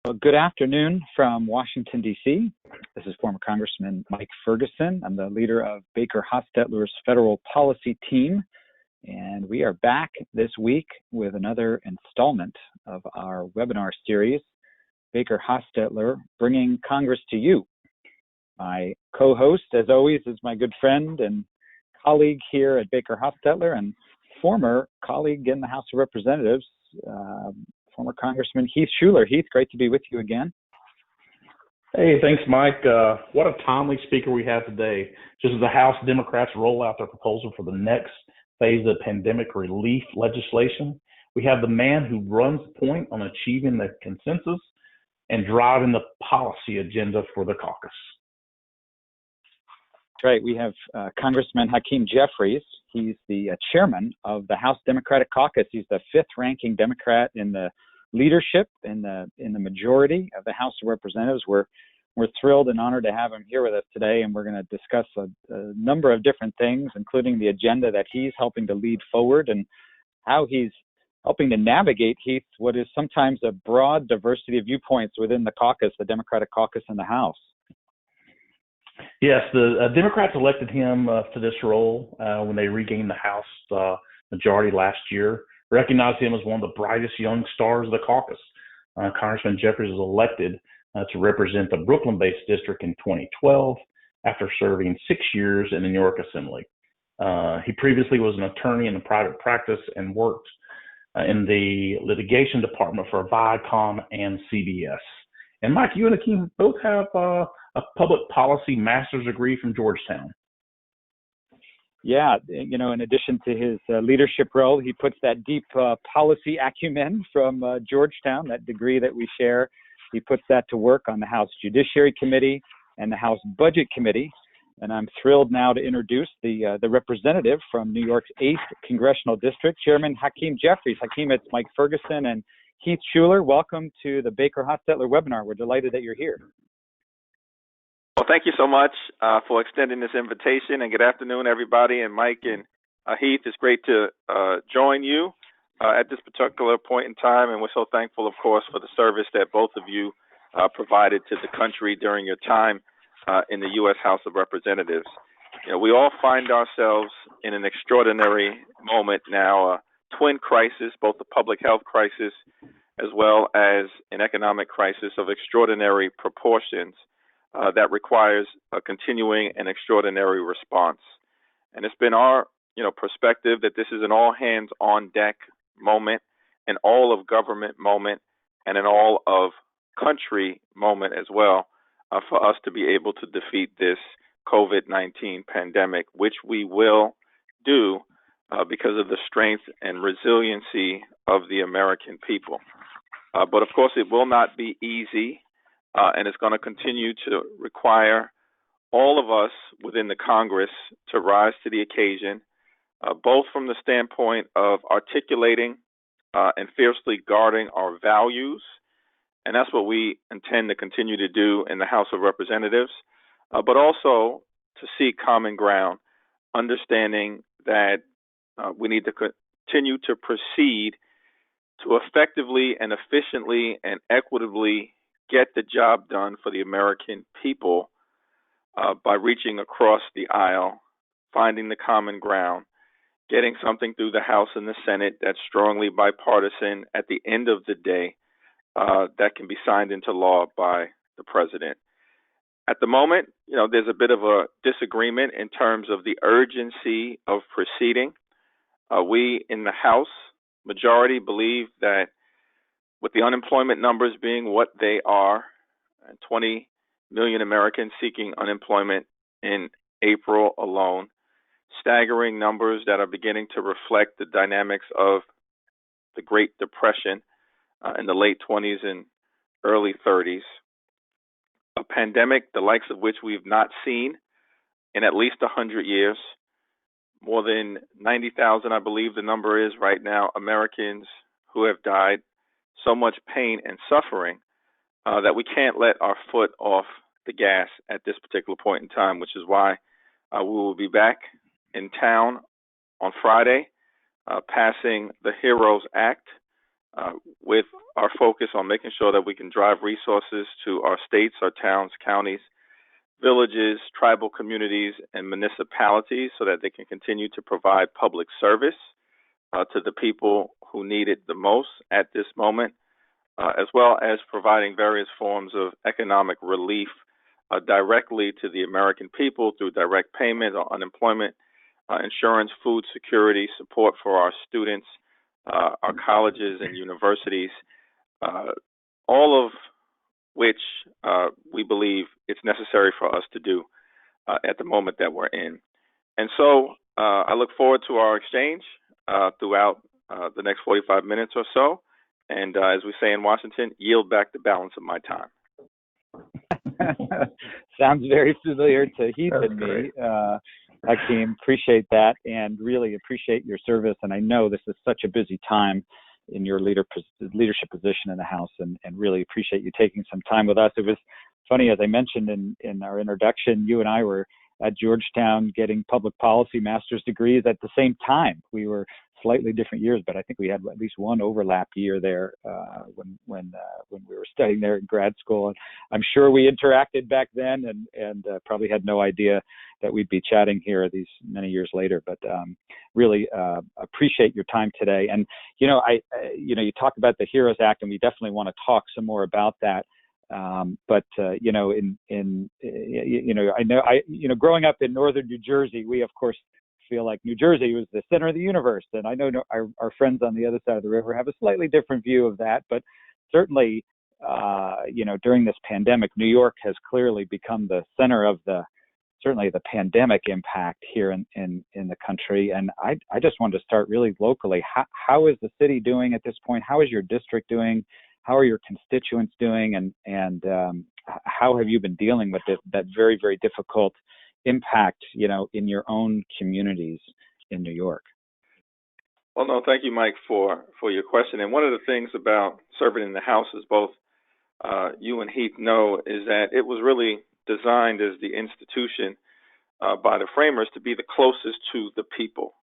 Well, good afternoon from Washington, D.C. This is former Congressman Mike Ferguson. I'm the leader of BakerHostetler's federal policy team, and we are back this week with another installment of our webinar series, BakerHostetler, Bringing Congress to You. My co-host, as always, is my good friend and colleague here at BakerHostetler and former colleague in the House of Representatives, former Congressman Heath Shuler. Heath, great to be with you again. Hey, thanks, Mike. What a timely speaker we have today. Just as the House Democrats roll out their proposal for the next phase of pandemic relief legislation, we have the man who runs point on achieving the consensus and driving the policy agenda for the caucus. Right. We have Congressman Hakeem Jeffries. He's the chairman of the House Democratic Caucus. He's the fifth-ranking Democrat in the leadership in the majority of the House of Representatives. We're thrilled and honored to have him here with us today, and we're going to discuss a number of different things, including the agenda that he's helping to lead forward and how he's helping to navigate, Heath, what is sometimes a broad diversity of viewpoints within the caucus, the Democratic caucus in the House. Yes, the Democrats elected him to this role when they regained the House majority last year, recognized him as one of the brightest young stars of the caucus. Congressman Jeffries was elected to represent the Brooklyn-based district in 2012 after serving 6 years in the New York Assembly. He previously was an attorney in the private practice and worked in the litigation department for Viacom and CBS. And Mike, you and Hakeem both have a public policy master's degree from Georgetown. Yeah, in addition to his leadership role, he puts that deep policy acumen from Georgetown, that degree that we share. He puts that to work on the House Judiciary Committee and the House Budget Committee. And I'm thrilled now to introduce the representative from New York's 8th Congressional District, Chairman Hakeem Jeffries. Hakeem, it's Mike Ferguson and Heath Shuler. Welcome to the BakerHostetler webinar. We're delighted that you're here. Well, thank you so much for extending this invitation, and good afternoon, everybody. And Mike and Heath, it's great to join you at this particular point in time, and we're so thankful, of course, for the service that both of you provided to the country during your time in the U.S. House of Representatives. We all find ourselves in an extraordinary moment now, a twin crisis, both a public health crisis as well as an economic crisis of extraordinary proportions. That requires a continuing and extraordinary response. And it's been our, perspective that this is an all-hands-on-deck moment, an all-of-government moment, and an all-of-country moment as well for us to be able to defeat this COVID-19 pandemic, which we will do because of the strength and resiliency of the American people. But, of course, it will not be easy. And it's going to continue to require all of us within the Congress to rise to the occasion, both from the standpoint of articulating and fiercely guarding our values, and that's what we intend to continue to do in the House of Representatives, but also to seek common ground, understanding that we need to continue to proceed to effectively and efficiently and equitably get the job done for the American people by reaching across the aisle, finding the common ground, getting something through the House and the Senate that's strongly bipartisan at the end of the day that can be signed into law by the president. At the moment, there's a bit of a disagreement in terms of the urgency of proceeding. We in the House majority believe that with the unemployment numbers being what they are, and 20 million Americans seeking unemployment in April alone, staggering numbers that are beginning to reflect the dynamics of the Great Depression in the late 20s and early 30s, a pandemic the likes of which we've not seen in at least 100 years, more than 90,000, I believe the number is right now, Americans who have died, so much pain and suffering that we can't let our foot off the gas at this particular point in time, which is why we will be back in town on Friday, passing the HEROES Act, with our focus on making sure that we can drive resources to our states, our towns, counties, villages, tribal communities, and municipalities so that they can continue to provide public service to the people who need it the most at this moment, as well as providing various forms of economic relief directly to the American people through direct payment or unemployment, insurance, food security, support for our students, our colleges and universities, all of which we believe it's necessary for us to do at the moment that we're in. And so I look forward to our exchange throughout the next 45 minutes or so. And as we say in Washington, yield back the balance of my time. Sounds very familiar to Heath and me. Hakeem, appreciate that and really appreciate your service. And I know this is such a busy time in your leadership position in the House, and really appreciate you taking some time with us. It was funny, as I mentioned in our introduction, you and I were at Georgetown getting public policy master's degrees at the same time. We were slightly different years, but I think we had at least one overlap year there when we were studying there in grad school. And I'm sure we interacted back then, and probably had no idea that we'd be chatting here these many years later. But really appreciate your time today. And you talk about the HEROES Act, and we definitely want to talk some more about that. But I know, growing up in northern New Jersey, we of course feel like New Jersey was the center of the universe. And I know our friends on the other side of the river have a slightly different view of that. But certainly, during this pandemic, New York has clearly become the center of the pandemic impact here in the country. And I just wanted to start really locally. How is the city doing at this point? How is your district doing? How are your constituents doing? And how have you been dealing with that very, very difficult impact, in your own communities in New York? Well, no, thank you, Mike, for your question. And one of the things about serving in the House, as both you and Heath know, is that it was really designed as the institution by the framers to be the closest to the people.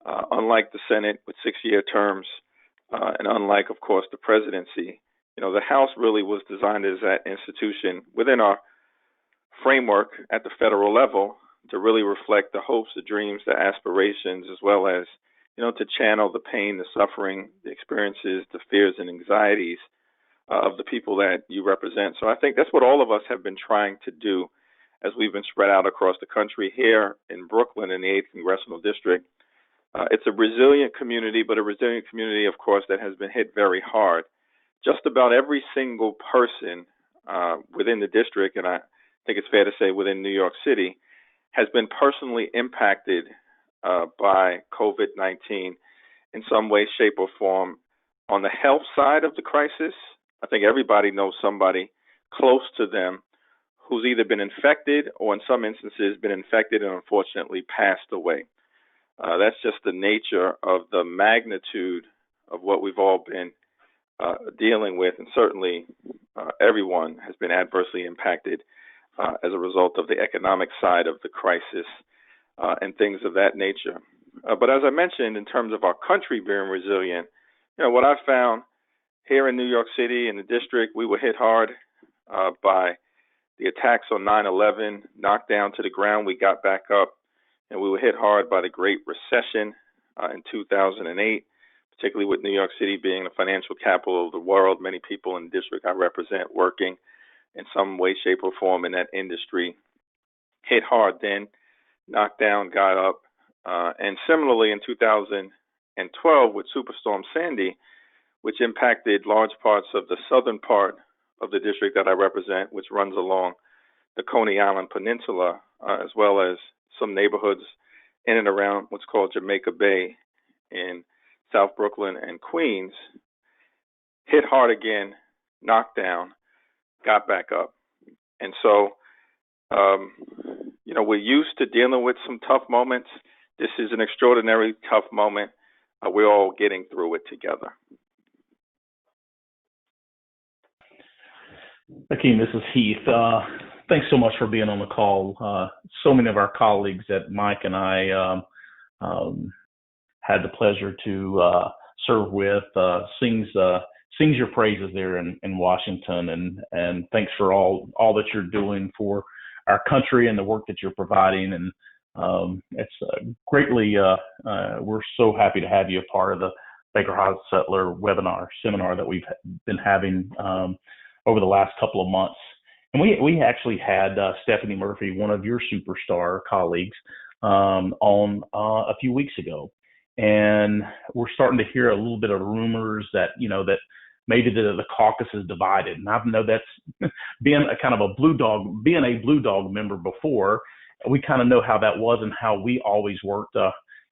Unlike the Senate with 6-year terms, and unlike, of course, the presidency, the House really was designed as that institution within our framework at the federal level to really reflect the hopes, the dreams, the aspirations, as well as, to channel the pain, the suffering, the experiences, the fears and anxieties of the people that you represent. So I think that's what all of us have been trying to do as we've been spread out across the country. Here in Brooklyn in the 8th Congressional District, it's a resilient community, but a resilient community, of course, that has been hit very hard. Just about every single person within the district, and I think it's fair to say within New York City, has been personally impacted by COVID-19 in some way, shape, or form. On the health side of the crisis, I think everybody knows somebody close to them who's either been infected or in some instances been infected and unfortunately passed away. That's just the nature of the magnitude of what we've all been dealing with, and certainly everyone has been adversely impacted as a result of the economic side of the crisis and things of that nature. But as I mentioned, in terms of our country being resilient, what I found here in New York City in the district, we were hit hard by the attacks on 9/11, knocked down to the ground. We got back up, and we were hit hard by the Great Recession in 2008, particularly with New York City being the financial capital of the world. Many people in the district I represent working in some way, shape, or form in that industry hit hard then, knocked down, got up. And similarly in 2012 with Superstorm Sandy, which impacted large parts of the southern part of the district that I represent, which runs along the Coney Island Peninsula, as well as some neighborhoods in and around what's called Jamaica Bay in South Brooklyn and Queens, hit hard again, knocked down, got back up. And so, we're used to dealing with some tough moments. This is an extraordinarily tough moment. We're all getting through it together. Hakeem, this is Heath. Thanks so much for being on the call. So many of our colleagues that Mike and I had the pleasure to serve with sings your praises there in Washington, and thanks for all that you're doing for our country and the work that you're providing. And it's greatly we're so happy to have you a part of the BakerHostetler seminar that we've been having over the last couple of months. And we actually had Stephanie Murphy, one of your superstar colleagues, on a few weeks ago. And we're starting to hear a little bit of rumors that, that maybe the caucus is divided. And I know that's being a blue dog member before, we kind of know how that was and how we always worked.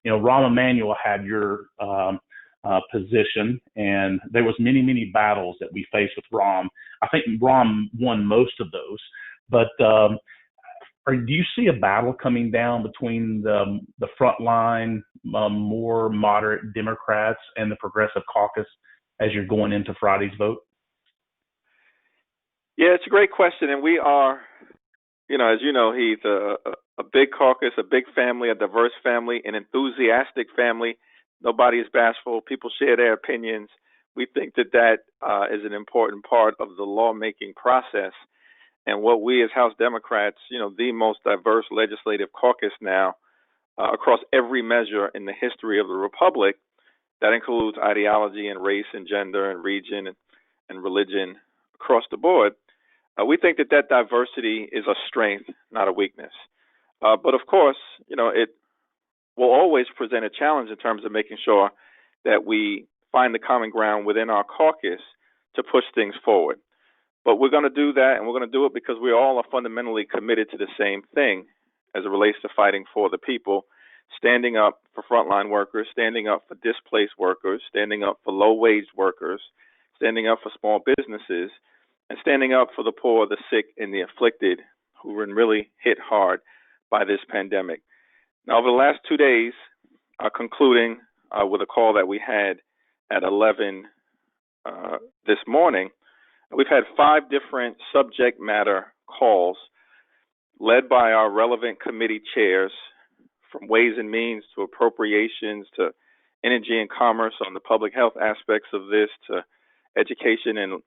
Rahm Emanuel had your position, and there was many battles that we faced with Rahm. I think Rahm won most of those, but do you see a battle coming down between the frontline, more moderate Democrats and the Progressive Caucus as you're going into Friday's vote? Yeah, it's a great question, and we are, as you know, Heath, a big caucus, a big family, a diverse family, an enthusiastic family. Nobody is bashful. People share their opinions. We think that is an important part of the lawmaking process. And what we as House Democrats, the most diverse legislative caucus now across every measure in the history of the Republic, that includes ideology and race and gender and region and religion across the board. We think that diversity is a strength, not a weakness. But of course, it will always present a challenge in terms of making sure that we find the common ground within our caucus to push things forward. But we're going to do that, and we're going to do it because we all are fundamentally committed to the same thing as it relates to fighting for the people, standing up for frontline workers, standing up for displaced workers, standing up for low-wage workers, standing up for small businesses, and standing up for the poor, the sick, and the afflicted who were really hit hard by this pandemic. Now, over the last 2 days, concluding with a call that we had at 11 this morning, we've had 5 different subject matter calls led by our relevant committee chairs, from Ways and Means to Appropriations to Energy and Commerce on the public health aspects of this, to Education and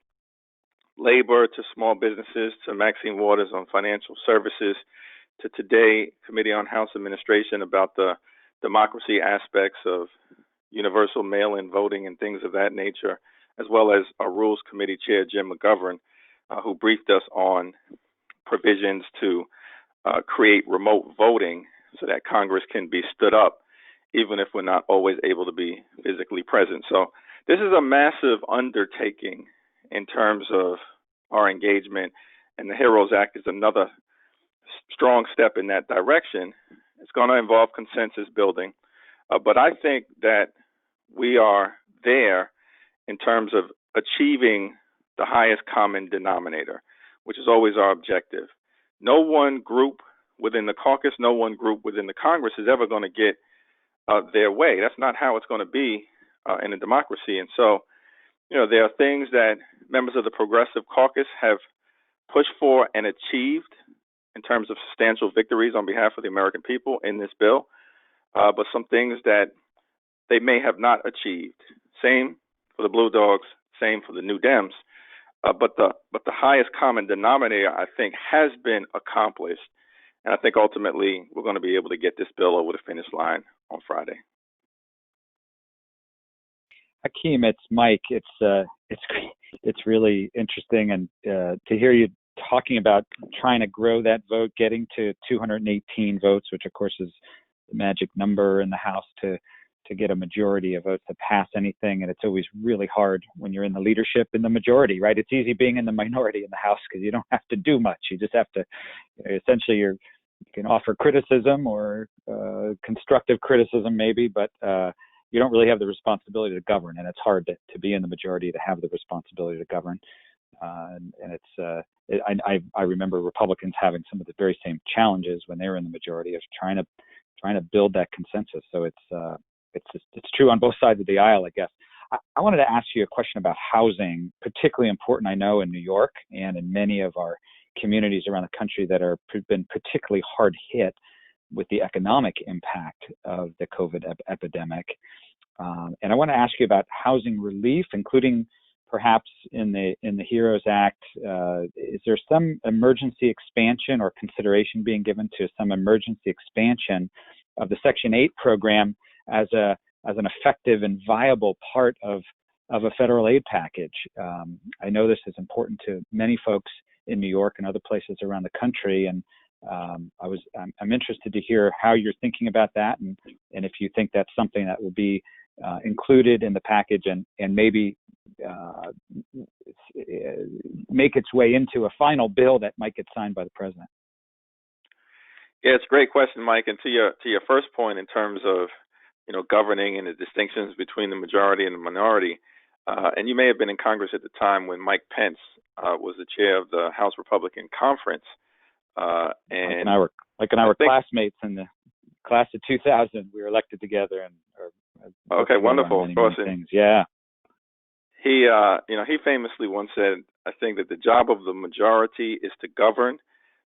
Labor, to Small Businesses, to Maxine Waters on Financial Services, to today, Committee on House Administration about the democracy aspects of universal mail-in voting and things of that nature, as well as our Rules Committee Chair, Jim McGovern, who briefed us on provisions to create remote voting so that Congress can be stood up, even if we're not always able to be physically present. So this is a massive undertaking in terms of our engagement, and the HEROES Act is another strong step in that direction. It's going to involve consensus building, but I think that we are there in terms of achieving the highest common denominator, which is always our objective. No one group within the caucus, no one group within the Congress is ever going to get their way. That's not how it's going to be in a democracy. And so, there are things that members of the Progressive Caucus have pushed for and achieved in terms of substantial victories on behalf of the American people in this bill, but some things that they may have not achieved. Same for the Blue Dogs, same for the New Dems. But the highest common denominator, I think, has been accomplished. And I think ultimately we're going to be able to get this bill over the finish line on Friday. Hakeem, it's Mike. It's really interesting, and to hear you talking about trying to grow that vote, getting to 218 votes, which of course is the magic number in the House to get a majority of votes to pass anything. And it's always really hard when you're in the leadership in the majority, right? It's easy being in the minority in the House because you don't have to do much. You just have to, essentially, you can offer criticism or constructive criticism maybe, but you don't really have the responsibility to govern. And it's hard to be in the majority to have the responsibility to govern. I remember Republicans having some of the very same challenges when they were in the majority of trying to build that consensus. So it's true on both sides of the aisle, I guess. I wanted to ask you a question about housing, particularly important, I know, in New York and in many of our communities around the country that are been particularly hard hit with the economic impact of the COVID epidemic. And I want to ask you about housing relief, including perhaps in the HEROES Act. Is there some emergency expansion or consideration being given to some emergency expansion of the Section 8 program as an effective and viable part of a federal aid package? I know this is important to many folks in New York and other places around the country, and I'm interested to hear how you're thinking about that, and if you think that's something that will be included in the package and maybe make its way into a final bill that might get signed by the president. Yeah, it's a great question, Mike. And to your first point in terms of governing and the distinctions between the majority and the minority, and you may have been in Congress at the time when Mike Pence was the chair of the House Republican Conference. And Mike and I were classmates in the class of 2000. We were elected together and okay, wonderful. Many things. Yeah. He famously once said, I think that the job of the majority is to govern.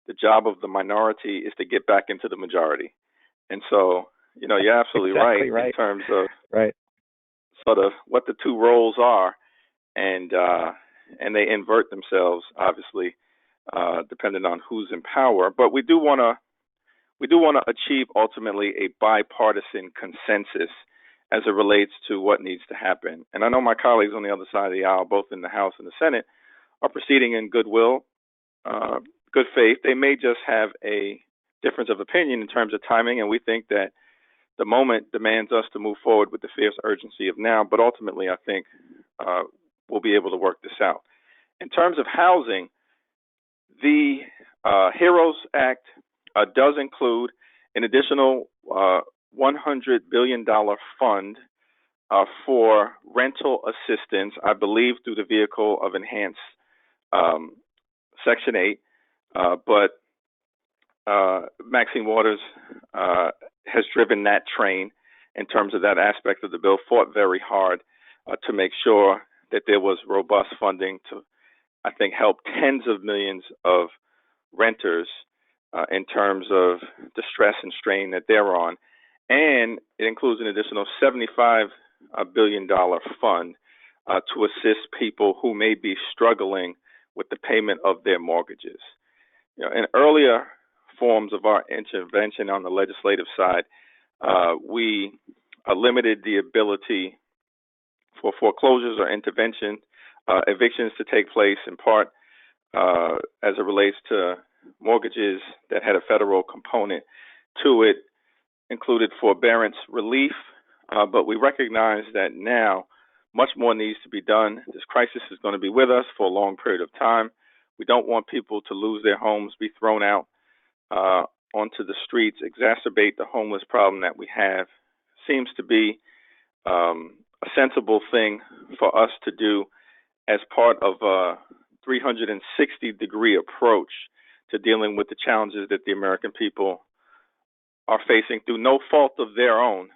The job of the minority is to get back into the majority. And so, you're absolutely exactly right in terms of sort of what the two roles are, and they invert themselves, obviously, depending on who's in power. But we do want to achieve ultimately a bipartisan consensus as it relates to what needs to happen. And I know my colleagues on the other side of the aisle, both in the House and the Senate, are proceeding in goodwill, good faith. They may just have a difference of opinion in terms of timing, and we think that the moment demands us to move forward with the fierce urgency of now, but ultimately I think we'll be able to work this out. In terms of housing, the HEROES Act does include an additional $100 billion fund for rental assistance, I believe through the vehicle of enhanced Section 8. But Maxine Waters has driven that train in terms of that aspect of the bill, fought very hard to make sure that there was robust funding to, I think, help tens of millions of renters in terms of the stress and strain that they're on. And it includes an additional $75 billion fund to assist people who may be struggling with the payment of their mortgages. In earlier forms of our intervention on the legislative side, we limited the ability for foreclosures or evictions to take place in part as it relates to mortgages that had a federal component to it, included forbearance relief, but we recognize that now much more needs to be done. This crisis is going to be with us for a long period of time. We don't want people to lose their homes, be thrown out onto the streets, exacerbate the homeless problem that we have. Seems to be a sensible thing for us to do as part of a 360-degree approach to dealing with the challenges that the American people are facing through no fault of their own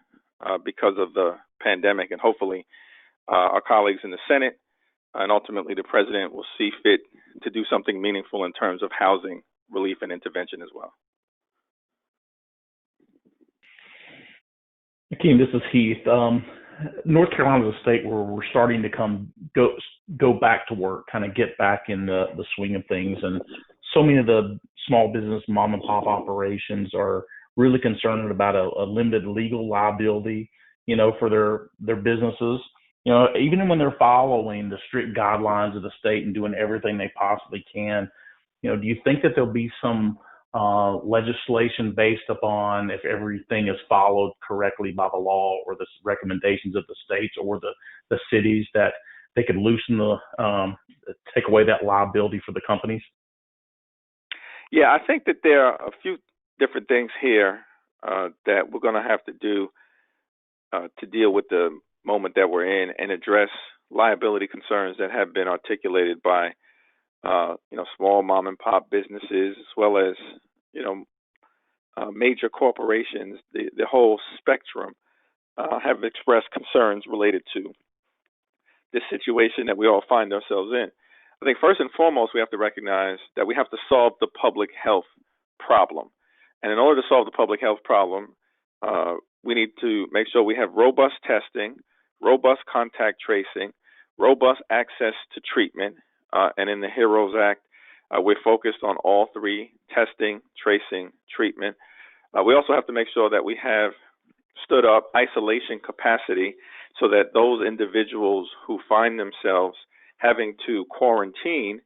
because of the pandemic. And hopefully our colleagues in the Senate and ultimately the president will see fit to do something meaningful in terms of housing relief and intervention as well. Hakeem, this is Heath. North Carolina is a state where we're starting to go back to work, kind of get back in the swing of things. And so many of the small business mom and pop operations are really concerned about a limited legal liability, for their businesses. Even when they're following the strict guidelines of the state and doing everything they possibly can, do you think that there'll be some legislation based upon if everything is followed correctly by the law or the recommendations of the states or the cities that they could loosen take away that liability for the companies? Yeah, I think that there are a few different things here that we're going to have to do to deal with the moment that we're in and address liability concerns that have been articulated by small mom and pop businesses as well as major corporations. The whole spectrum have expressed concerns related to this situation that we all find ourselves in. I think first and foremost we have to recognize that we have to solve the public health problem. And in order to solve the public health problem, we need to make sure we have robust testing, robust contact tracing, robust access to treatment, and in the HEROES Act, we're focused on all three: testing, tracing, treatment. We also have to make sure that we have stood up isolation capacity so that those individuals who find themselves having to quarantine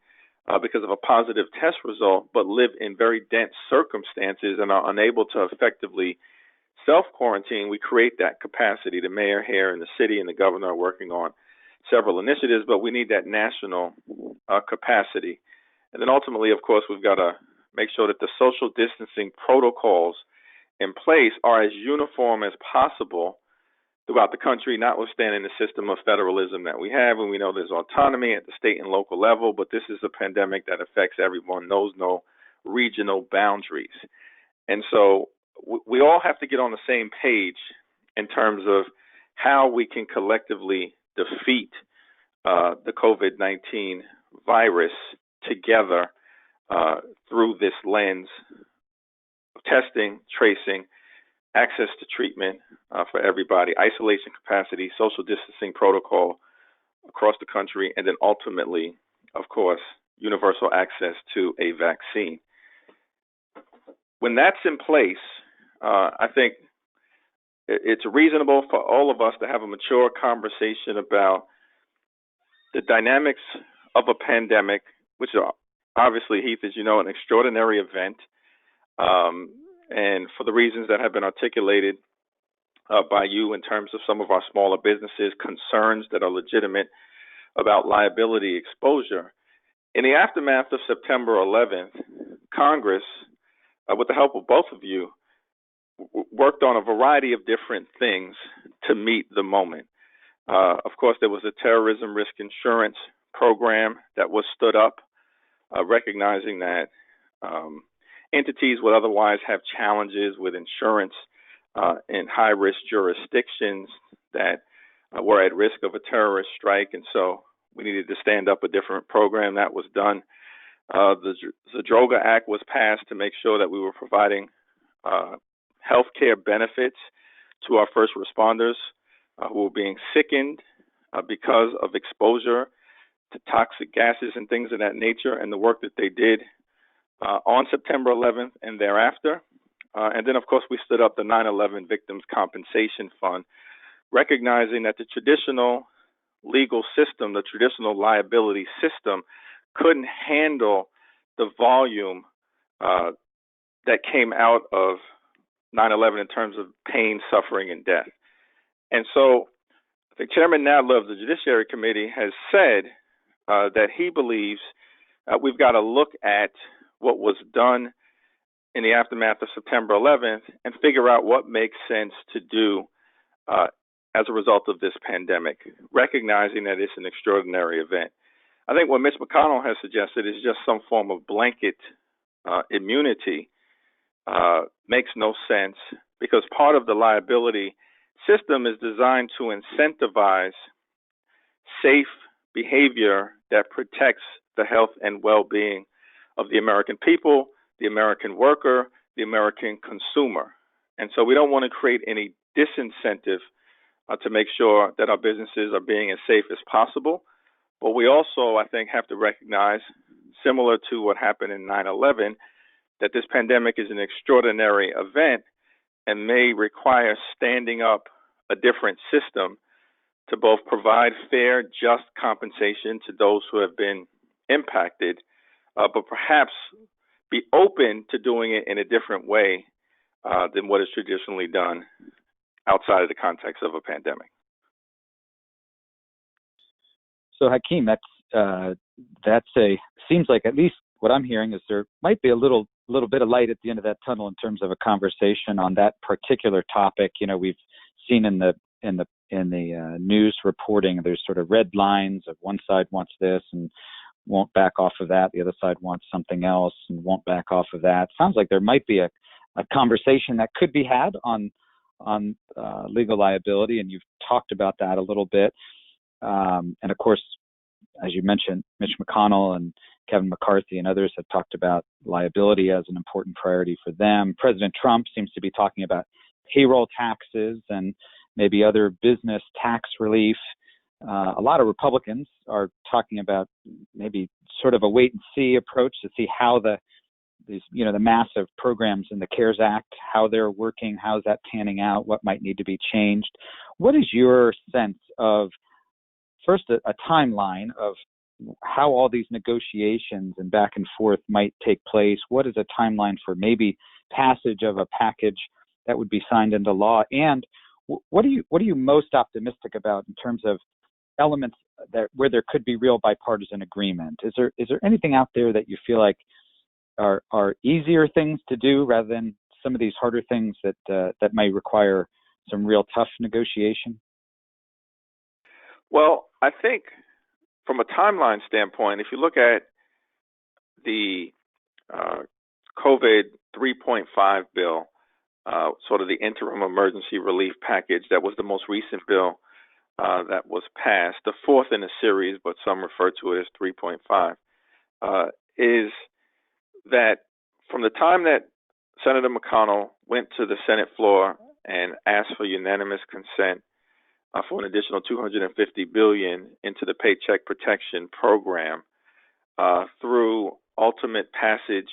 because of a positive test result, but live in very dense circumstances and are unable to effectively self-quarantine, we create that capacity. The mayor here in the city and the governor are working on several initiatives, but we need that national capacity. And then ultimately, of course, we've got to make sure that the social distancing protocols in place are as uniform as possible throughout the country, notwithstanding the system of federalism that we have. And we know there's autonomy at the state and local level, but this is a pandemic that affects everyone, knows no regional boundaries. And so we all have to get on the same page in terms of how we can collectively defeat the COVID-19 virus together through this lens of testing, tracing, access to treatment for everybody, isolation capacity, social distancing protocol across the country, and then ultimately, of course, universal access to a vaccine. When that's in place, I think it's reasonable for all of us to have a mature conversation about the dynamics of a pandemic, which are obviously, Heath, as you know, an extraordinary event, and for the reasons that have been articulated by you in terms of some of our smaller businesses, concerns that are legitimate about liability exposure. In the aftermath of September 11th, Congress, with the help of both of you, worked on a variety of different things to meet the moment. Of course, there was a terrorism risk insurance program that was stood up, recognizing that entities would otherwise have challenges with insurance in high-risk jurisdictions that were at risk of a terrorist strike, and so we needed to stand up a different program. That was done. The Zadroga Act was passed to make sure that we were providing health care benefits to our first responders who were being sickened because of exposure to toxic gases and things of that nature, and the work that they did on September 11th and thereafter. And then, of course, we stood up the 9/11 Victims Compensation Fund, recognizing that the traditional legal system, the traditional liability system, couldn't handle the volume that came out of 9/11 in terms of pain, suffering, and death. And so the Chairman Nadler of the Judiciary Committee has said that he believes we've got to look at what was done in the aftermath of September 11th and figure out what makes sense to do as a result of this pandemic, recognizing that it's an extraordinary event. I think what Mitch McConnell has suggested is just some form of blanket immunity makes no sense, because part of the liability system is designed to incentivize safe behavior that protects the health and well-being of the American people, the American worker, the American consumer. And so we don't want to create any disincentive to make sure that our businesses are being as safe as possible. But we also, I think, have to recognize, similar to what happened in 9/11, that this pandemic is an extraordinary event and may require standing up a different system to both provide fair, just compensation to those who have been impacted, but perhaps be open to doing it in a different way than what is traditionally done outside of the context of a pandemic. So Hakeem, seems like, at least what I'm hearing is, there might be a little bit of light at the end of that tunnel in terms of a conversation on that particular topic. You know, we've seen in the news reporting, there's sort of red lines of one side wants this and won't back off of that. The other side wants something else and won't back off of that. Sounds like there might be a conversation that could be had on legal liability, and you've talked about that a little bit. And of course, as you mentioned, Mitch McConnell and Kevin McCarthy and others have talked about liability as an important priority for them. President Trump seems to be talking about payroll taxes, and maybe other business tax relief. A lot of Republicans are talking about maybe sort of a wait and see approach to see how the massive programs in the CARES Act, how they're working, how's that panning out, what might need to be changed. What is your sense of, first, a timeline of how all these negotiations and back and forth might take place? What is a timeline for maybe passage of a package that would be signed into law? And what are you most optimistic about in terms of elements where there could be real bipartisan agreement? Is there anything out there that you feel like are easier things to do rather than some of these harder things that might require some real tough negotiation? Well, I think from a timeline standpoint, if you look at the COVID 3.5 bill, sort of the interim emergency relief package, that was the most recent bill that was passed, the fourth in a series, but some refer to it as 3.5, is that from the time that Senator McConnell went to the Senate floor and asked for unanimous consent for an additional $250 billion into the Paycheck Protection Program, through ultimate passage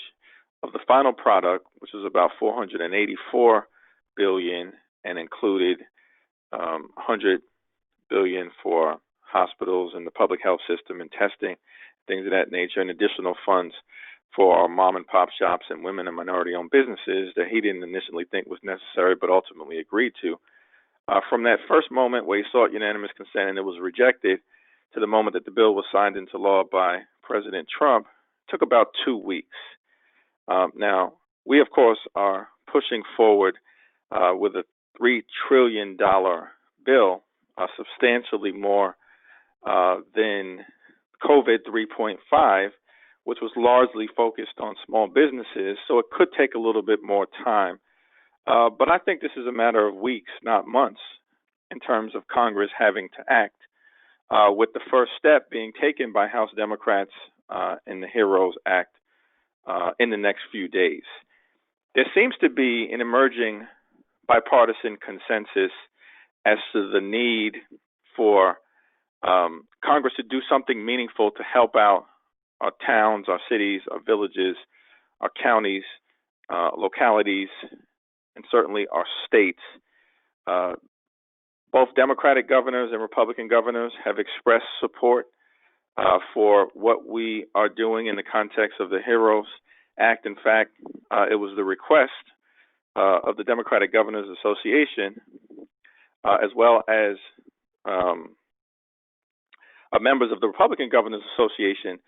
of the final product, which was about $484 billion and included $100 billion for hospitals and the public health system and testing, things of that nature, and additional funds for our mom and pop shops and women and minority-owned businesses that he didn't initially think was necessary, but ultimately agreed to. From that first moment where he sought unanimous consent and it was rejected to the moment that the bill was signed into law by President Trump, took about 2 weeks. Now, we, of course, are pushing forward with a $3 trillion bill, substantially more than COVID 3.5, which was largely focused on small businesses, so it could take a little bit more time. But I think this is a matter of weeks, not months, in terms of Congress having to act, with the first step being taken by House Democrats in the HEROES Act in the next few days. There seems to be an emerging bipartisan consensus as to the need for Congress to do something meaningful to help out our towns, our cities, our villages, our counties, localities, and certainly our states. Both Democratic governors and Republican governors have expressed support for what we are doing in the context of the HEROES Act. In fact, it was the request of the Democratic Governors Association, as well as members of the Republican Governors Association,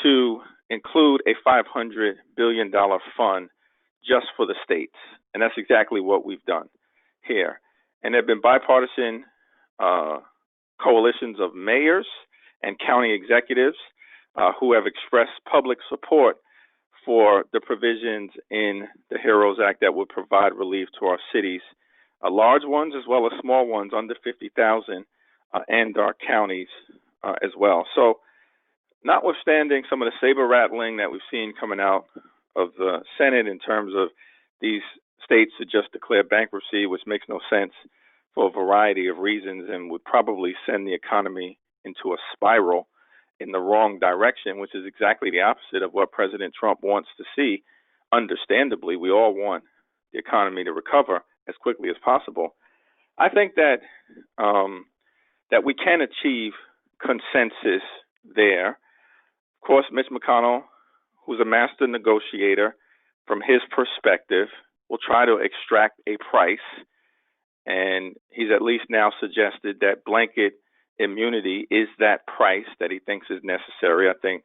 to include a $500 billion fund just for the states. And that's exactly what we've done here. And there have been bipartisan coalitions of mayors and county executives who have expressed public support for the provisions in the HEROES Act that would provide relief to our cities, large ones as well as small ones under 50,000, and our counties as well. So, notwithstanding some of the saber rattling that we've seen coming out of the Senate in terms of these states to just declare bankruptcy, which makes no sense for a variety of reasons and would probably send the economy into a spiral in the wrong direction, which is exactly the opposite of what President Trump wants to see. Understandably, we all want the economy to recover as quickly as possible. I think that that we can achieve consensus there. Of course, Mitch McConnell, who's a master negotiator, from his perspective, will try to extract a price, and he's at least now suggested that blanket immunity is that price that he thinks is necessary. I think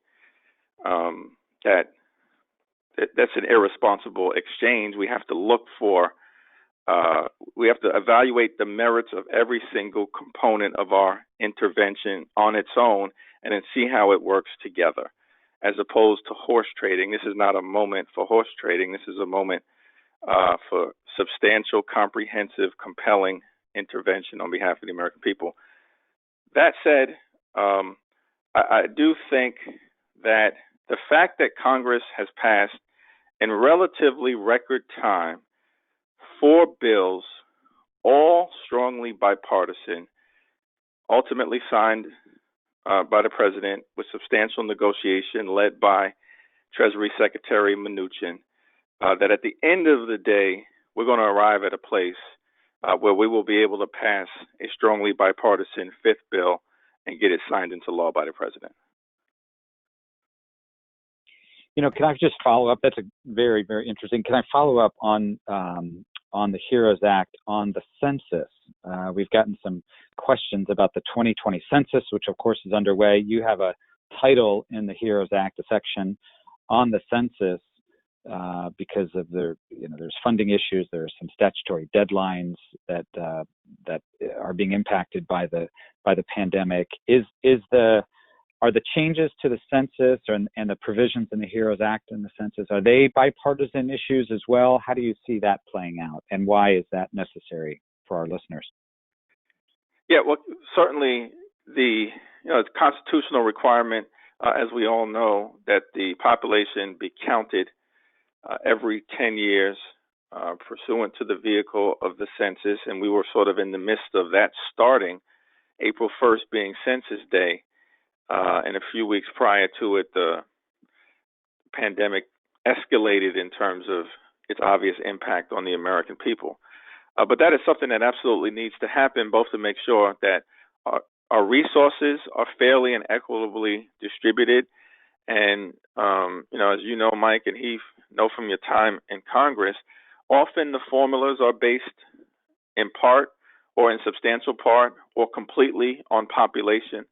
that's an irresponsible exchange. We have to look for, we have to evaluate the merits of every single component of our intervention on its own and then see how it works together, as opposed to horse trading. This is not a moment for horse trading. This is a moment for substantial, comprehensive, compelling intervention on behalf of the American people. That said, I do think that the fact that Congress has passed in relatively record time 4 bills all strongly bipartisan, ultimately signed by the president with substantial negotiation led by Treasury Secretary Mnuchin, that at the end of the day, we're going to arrive at a place where we will be able to pass a strongly bipartisan fifth bill and get it signed into law by the president. Can I just follow up? That's a very, very interesting. Can I follow up on the HEROES Act on the census? We've gotten some questions about the 2020 census, which of course is underway. You have a title in the HEROES Act, a section on the census, because of there's funding issues. There are some statutory deadlines that are being impacted by the pandemic. Are the changes to the census and the provisions in the HEROES Act and the census, are they bipartisan issues as well? How do you see that playing out, and why is that necessary for our listeners? Yeah, well, certainly it's a constitutional requirement, as we all know, that the population be counted every 10 years pursuant to the vehicle of the census, and we were sort of in the midst of that starting, April 1st being Census Day. And a few weeks prior to it, the pandemic escalated in terms of its obvious impact on the American people. But that is something that absolutely needs to happen, both to make sure that our resources are fairly and equitably distributed. And, as you know, Mike and Heath know from your time in Congress, often the formulas are based in part or in substantial part or completely on population.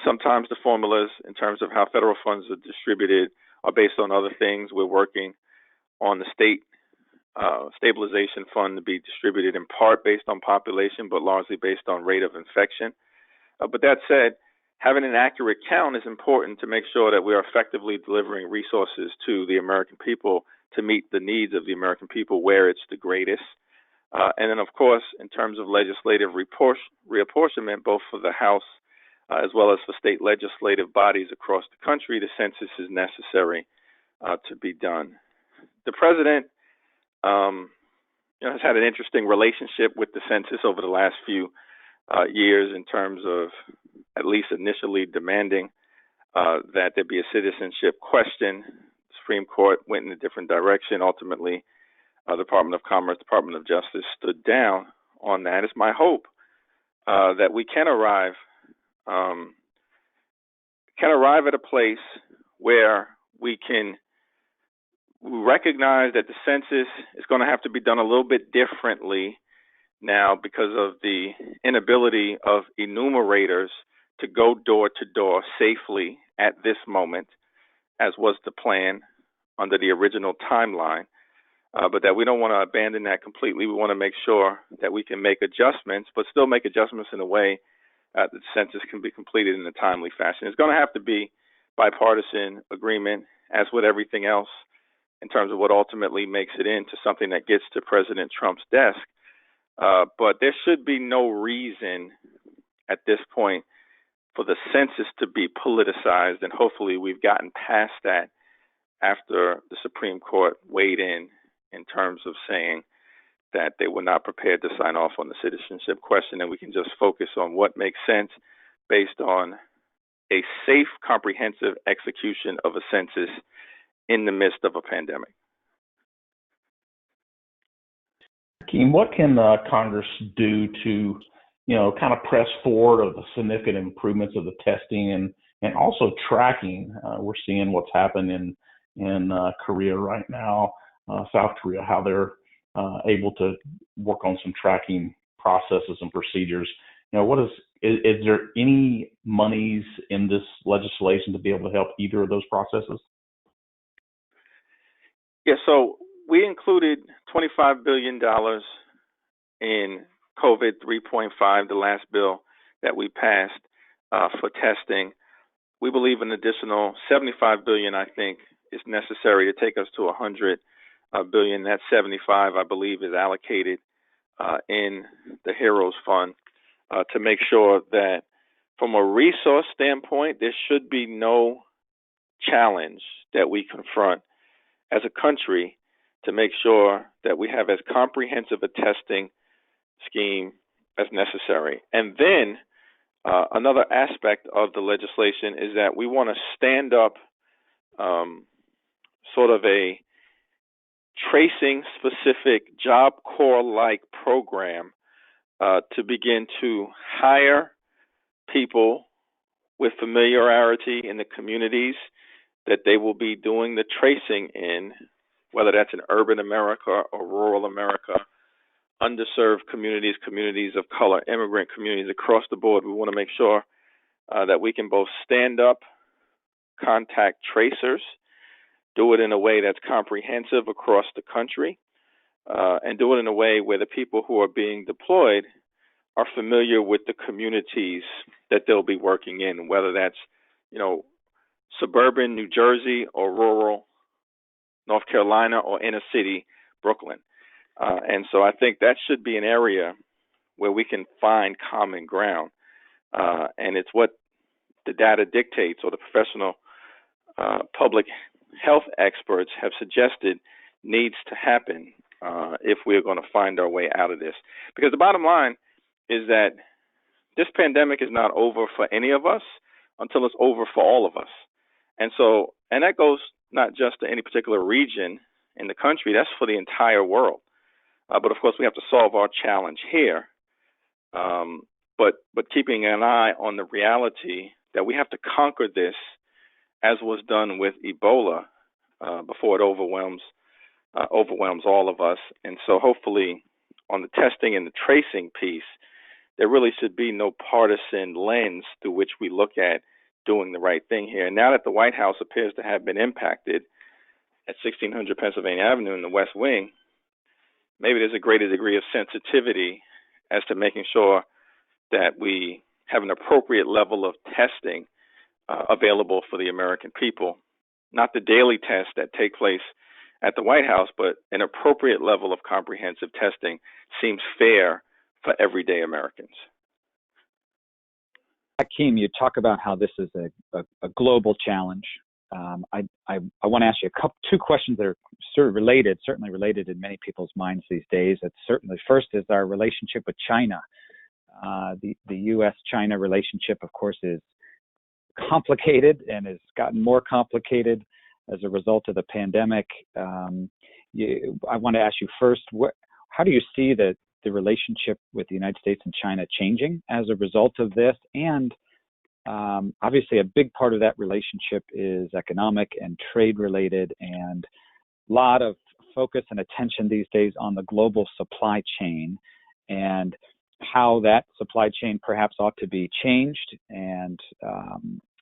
Sometimes the formulas in terms of how federal funds are distributed are based on other things. We're working on the state stabilization fund to be distributed in part based on population, but largely based on rate of infection. But that said, having an accurate count is important to make sure that we are effectively delivering resources to the American people to meet the needs of the American people where it's the greatest. And then, of course, in terms of legislative reapportionment, both for the House as well as for state legislative bodies across the country, the census is necessary to be done. The president has had an interesting relationship with the census over the last few years in terms of at least initially demanding that there be a citizenship question. The Supreme Court went in a different direction. Ultimately, the Department of Commerce, Department of Justice stood down on that. It's my hope that we can arrive at a place where we can recognize that the census is going to have to be done a little bit differently now because of the inability of enumerators to go door to door safely at this moment, as was the plan under the original timeline. But that we don't want to abandon that completely. We want to make sure that we can make adjustments, but still make adjustments in a way that the census can be completed in a timely fashion. It's going to have to be bipartisan agreement, as with everything else, in terms of what ultimately makes it into something that gets to President Trump's desk. But there should be no reason at this point for the census to be politicized, and hopefully we've gotten past that after the Supreme Court weighed in terms of saying that they were not prepared to sign off on the citizenship question, and we can just focus on what makes sense based on a safe, comprehensive execution of a census in the midst of a pandemic. Hakeem, what can Congress do to, kind of press forward of the significant improvements of the testing and also tracking? We're seeing what's happened in Korea right now, South Korea, how they're able to work on some tracking processes and procedures. Is there any monies in this legislation to be able to help either of those processes? Yeah, so we included $25 billion in COVID 3.5, the last bill that we passed for testing. We believe an additional $75 billion, I think, is necessary to take us to $100 billion. That 75, I believe, is allocated in the HEROES Fund to make sure that from a resource standpoint, there should be no challenge that we confront as a country to make sure that we have as comprehensive a testing scheme as necessary. And then another aspect of the legislation is that we want to stand up sort of a tracing specific Job Corps-like program to begin to hire people with familiarity in the communities that they will be doing the tracing in, whether that's in urban America or rural America, underserved communities, communities of color, immigrant communities across the board. We want to make sure that we can both stand up contact tracers, do it in a way that's comprehensive across the country, and do it in a way where the people who are being deployed are familiar with the communities that they'll be working in, whether that's, suburban New Jersey or rural North Carolina or inner city Brooklyn. And so I think that should be an area where we can find common ground. And it's what the data dictates, or the professional public health experts have suggested needs to happen if we're going to find our way out of this. Because the bottom line is that this pandemic is not over for any of us until it's over for all of us. And that goes not just to any particular region in the country, that's for the entire world. But of course, we have to solve our challenge here. But keeping an eye on the reality that we have to conquer this, as was done with Ebola, before it overwhelms all of us. And so hopefully on the testing and the tracing piece, there really should be no partisan lens through which we look at doing the right thing here. And now that the White House appears to have been impacted at 1600 Pennsylvania Avenue in the West Wing, maybe there's a greater degree of sensitivity as to making sure that we have an appropriate level of testing available for the American people. Not the daily tests that take place at the White House, but an appropriate level of comprehensive testing seems fair for everyday Americans. Hakeem, you talk about how this is a global challenge. I want to ask you two questions that are sort of related, certainly related in many people's minds these days. It's certainly, first is our relationship with China. The U.S.-China relationship, of course, is complicated and has gotten more complicated as a result of the pandemic. I want to ask you first, how do you see the relationship with the United States and China changing as a result of this? And obviously a big part of that relationship is economic and trade related, and a lot of focus and attention these days on the global supply chain and how that supply chain perhaps ought to be changed. And,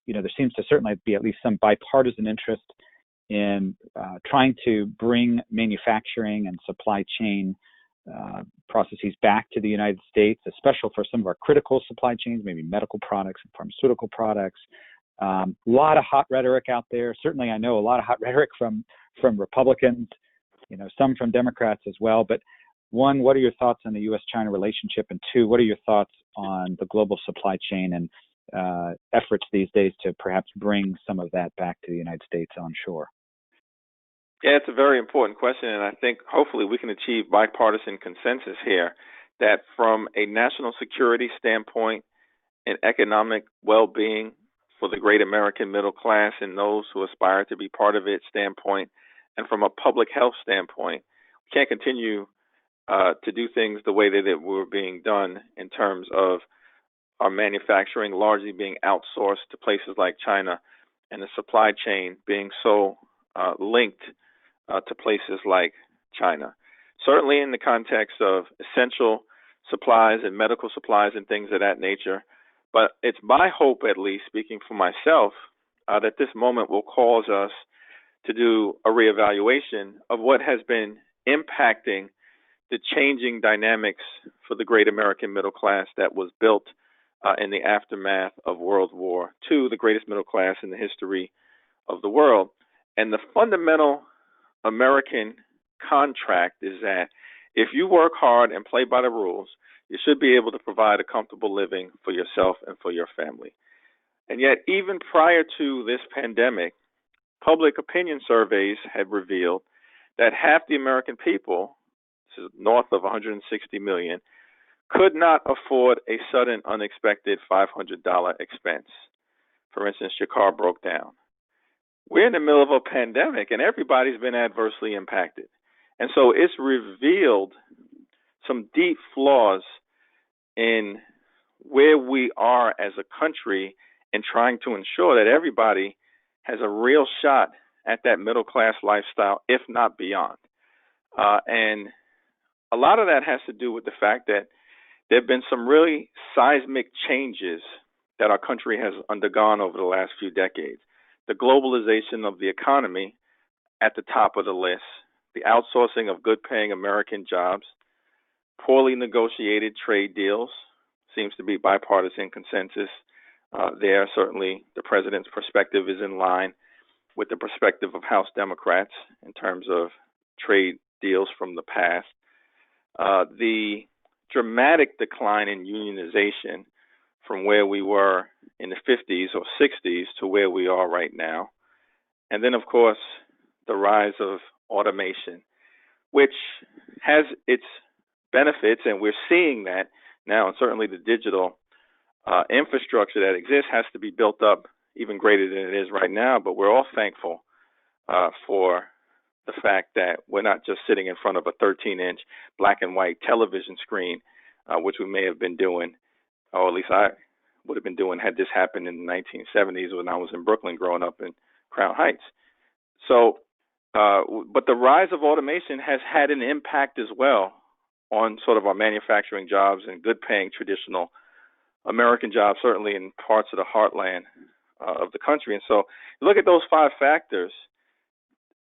there seems to certainly be at least some bipartisan interest in trying to bring manufacturing and supply chain processes back to the United States, especially for some of our critical supply chains, maybe medical products and pharmaceutical products. A lot of hot rhetoric out there. Certainly, I know a lot of hot rhetoric from Republicans, some from Democrats as well. But one, what are your thoughts on the U.S.-China relationship? And two, what are your thoughts on the global supply chain and efforts these days to perhaps bring some of that back to the United States onshore? Yeah, it's a very important question, and I think hopefully we can achieve bipartisan consensus here that from a national security standpoint and economic well-being for the great American middle class and those who aspire to be part of it standpoint, and from a public health standpoint, we can't continue to do things the way that they were being done in terms of our manufacturing largely being outsourced to places like China and the supply chain being so linked to places like China. Certainly in the context of essential supplies and medical supplies and things of that nature. But it's my hope, at least speaking for myself, that this moment will cause us to do a reevaluation of what has been impacting the changing dynamics for the great American middle class that was built in the aftermath of World War II, the greatest middle class in the history of the world. And the fundamental American contract is that if you work hard and play by the rules, you should be able to provide a comfortable living for yourself and for your family. And yet, even prior to this pandemic, public opinion surveys had revealed that half the American people, this is north of 160 million, could not afford a sudden, unexpected $500 expense. For instance, your car broke down. We're in the middle of a pandemic, and everybody's been adversely impacted. And so it's revealed some deep flaws in where we are as a country in trying to ensure that everybody has a real shot at that middle class lifestyle, if not beyond. And a lot of that has to do with the fact that there have been some really seismic changes that our country has undergone over the last few decades. The globalization of the economy at the top of the list, the outsourcing of good-paying American jobs, poorly negotiated trade deals, seems to be bipartisan consensus there. Certainly the president's perspective is in line with the perspective of House Democrats in terms of trade deals from the past. The dramatic decline in unionization from where we were in the 50s or 60s to where we are right now. And then, of course, the rise of automation, which has its benefits, and we're seeing that now, and certainly the digital infrastructure that exists has to be built up even greater than it is right now. But we're all thankful for the fact that we're not just sitting in front of a 13-inch black and white television screen, which we may have been doing, or at least I would have been doing had this happened in the 1970s when I was in Brooklyn growing up in Crown Heights. So, but the rise of automation has had an impact as well on sort of our manufacturing jobs and good-paying traditional American jobs, certainly in parts of the heartland of the country. And so look at those five factors.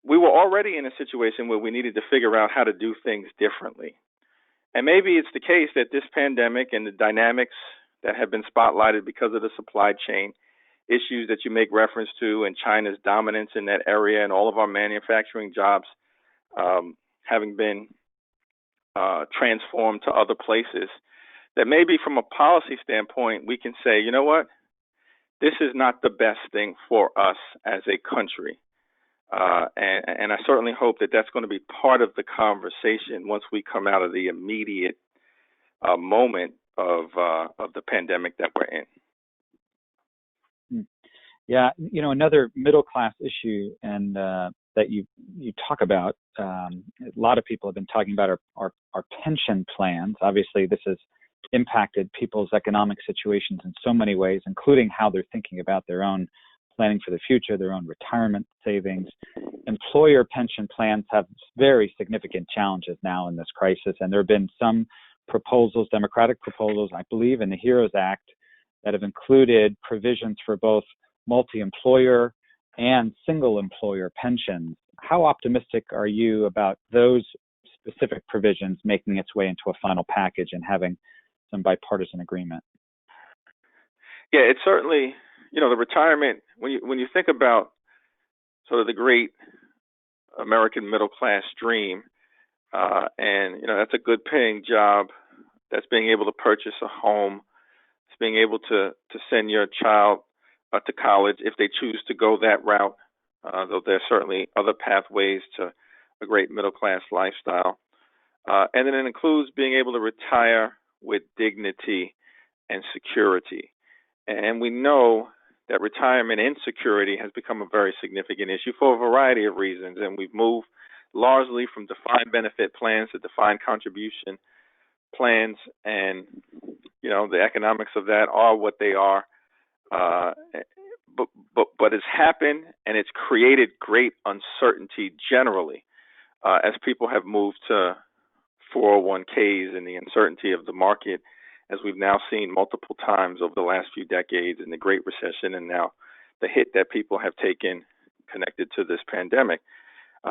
We were already in a situation where we needed to figure out how to do things differently. And maybe it's the case that this pandemic and the dynamics that have been spotlighted because of the supply chain issues that you make reference to and China's dominance in that area and all of our manufacturing jobs having been transformed to other places, that maybe from a policy standpoint, we can say, you know what, this is not the best thing for us as a country. And I certainly hope that that's going to be part of the conversation once we come out of the immediate moment of the pandemic that we're in. Yeah, you know, another middle class issue and that you talk about, a lot of people have been talking about our pension plans. Obviously, this has impacted people's economic situations in so many ways, including how they're thinking about their own planning for the future, their own retirement savings. Employer pension plans have very significant challenges now in this crisis, and there have been some proposals, Democratic proposals, I believe, in the HEROES Act that have included provisions for both multi-employer and single-employer pensions. How optimistic are you about those specific provisions making its way into a final package and having some bipartisan agreement? Yeah, it's certainly, you know, the retirement, when you think about sort of the great American middle class dream, and, you know, that's a good paying job, that's being able to purchase a home, it's being able to send your child to college if they choose to go that route, though there are certainly other pathways to a great middle class lifestyle. And then it includes being able to retire with dignity and security. And we know that retirement insecurity has become a very significant issue for a variety of reasons. And we've moved largely from defined benefit plans to defined contribution plans. And, you know, the economics of that are what they are. But it's happened, and it's created great uncertainty generally as people have moved to 401ks and the uncertainty of the market, as we've now seen multiple times over the last few decades in the Great Recession and now the hit that people have taken connected to this pandemic.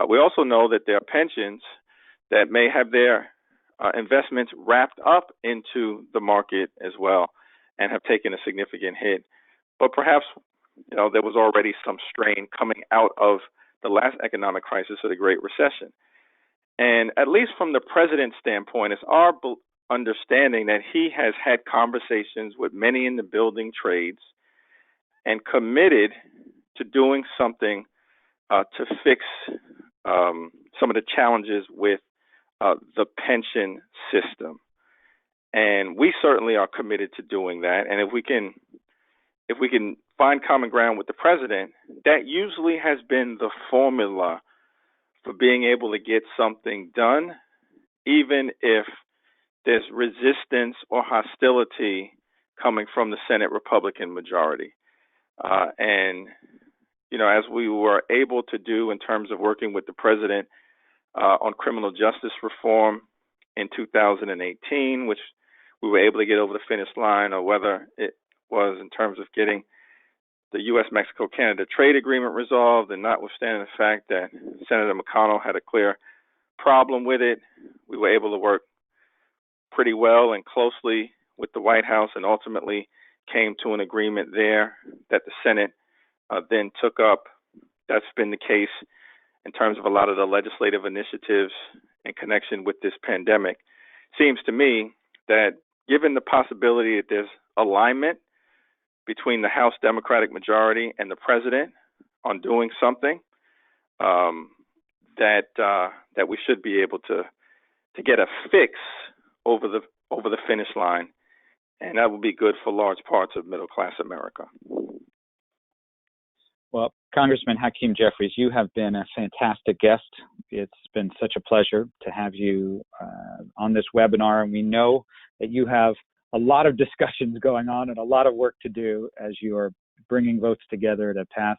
We also know that there are pensions that may have their investments wrapped up into the market as well and have taken a significant hit. But perhaps, you know, there was already some strain coming out of the last economic crisis of the Great Recession. And at least from the president's standpoint, it's our understanding that he has had conversations with many in the building trades and committed to doing something to fix some of the challenges with the pension system. And we certainly are committed to doing that. And if we can find common ground with the president, that usually has been the formula for being able to get something done, even if there's resistance or hostility coming from the Senate Republican majority. And, as we were able to do in terms of working with the president on criminal justice reform in 2018, which we were able to get over the finish line, or whether it was in terms of getting the U.S.-Mexico-Canada trade agreement resolved, and notwithstanding the fact that Senator McConnell had a clear problem with it, we were able to work pretty well and closely with the White House, and ultimately came to an agreement there that the Senate then took up. That's been the case in terms of a lot of the legislative initiatives in connection with this pandemic. Seems to me that given the possibility that there's alignment between the House Democratic majority and the president on doing something, that we should be able to get a fix over the finish line, and that will be good for large parts of middle class America. Well, Congressman Hakeem Jeffries, you have been a fantastic guest. It's been such a pleasure to have you on this webinar, and we know that you have a lot of discussions going on and a lot of work to do as you are bringing votes together to pass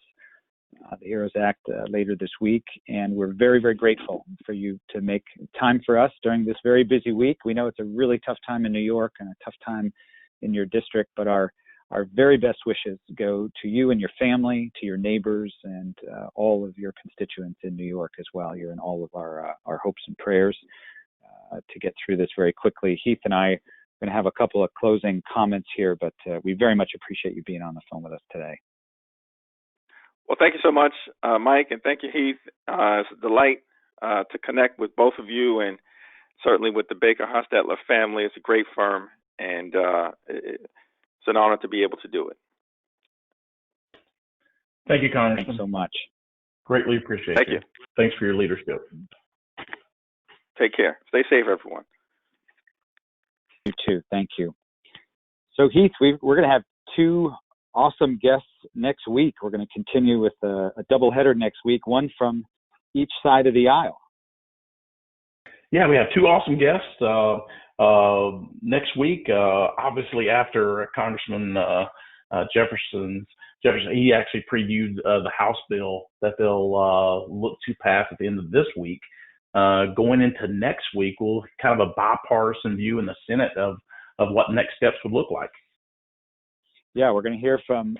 the HEROES Act later this week. And we're very, very grateful for you to make time for us during this very busy week. We know it's a really tough time in New York and a tough time in your district, but our very best wishes go to you and your family, to your neighbors, and all of your constituents in New York as well. You're in all of our hopes and prayers to get through this very quickly. Heath and I are going to have a couple of closing comments here, but we very much appreciate you being on the phone with us today. Well, thank you so much, Mike, and thank you, Heath. It's a delight to connect with both of you, and certainly with the BakerHostetler family. It's a great firm, and it's an honor to be able to do it. Thank you, Congressman. Thanks so much. Greatly appreciate Thank you. Thanks for your leadership. Take care. Stay safe, everyone. You too. Thank you. So, Heath, we're going to have two awesome guests next week. We're going to continue with a doubleheader next week, one from each side of the aisle. Yeah, we have two awesome guests next week. Obviously, after Congressman Jefferson, he actually previewed the House bill that they'll look to pass at the end of this week. Going into next week, we'll kind of a bipartisan view in the Senate of what next steps would look like. Yeah, we're going to hear from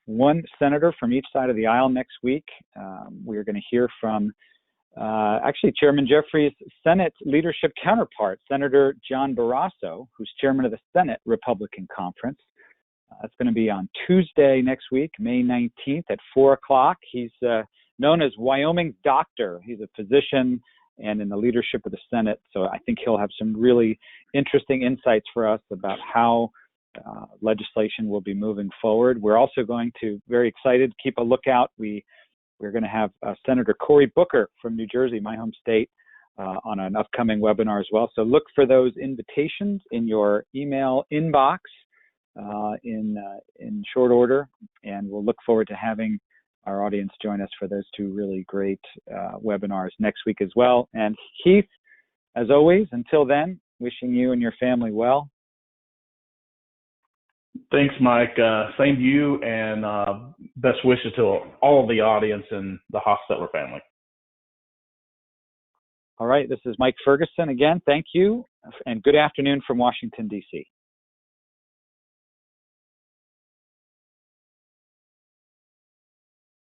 one senator from each side of the aisle next week. We're going to hear from actually Chairman Jeffries' Senate leadership counterpart, Senator John Barrasso, who's chairman of the Senate Republican Conference. That's going to be on Tuesday next week, May 19th at 4 o'clock. He's known as Wyoming's doctor. He's a physician and in the leadership of the Senate. So I think he'll have some really interesting insights for us about how legislation will be moving forward. We're also going to, very excited, keep a lookout. We're going to have Senator Cory Booker from New Jersey, my home state, on an upcoming webinar as well. So look for those invitations in your email inbox in short order, and we'll look forward to having our audience join us for those two really great webinars next week as well. And Heath, as always, until then, wishing you and your family well. Thanks, Mike. Same to you, and best wishes to all of the audience and the Hostetler family. All right, this is Mike Ferguson again. Thank you, and good afternoon from Washington, D.C.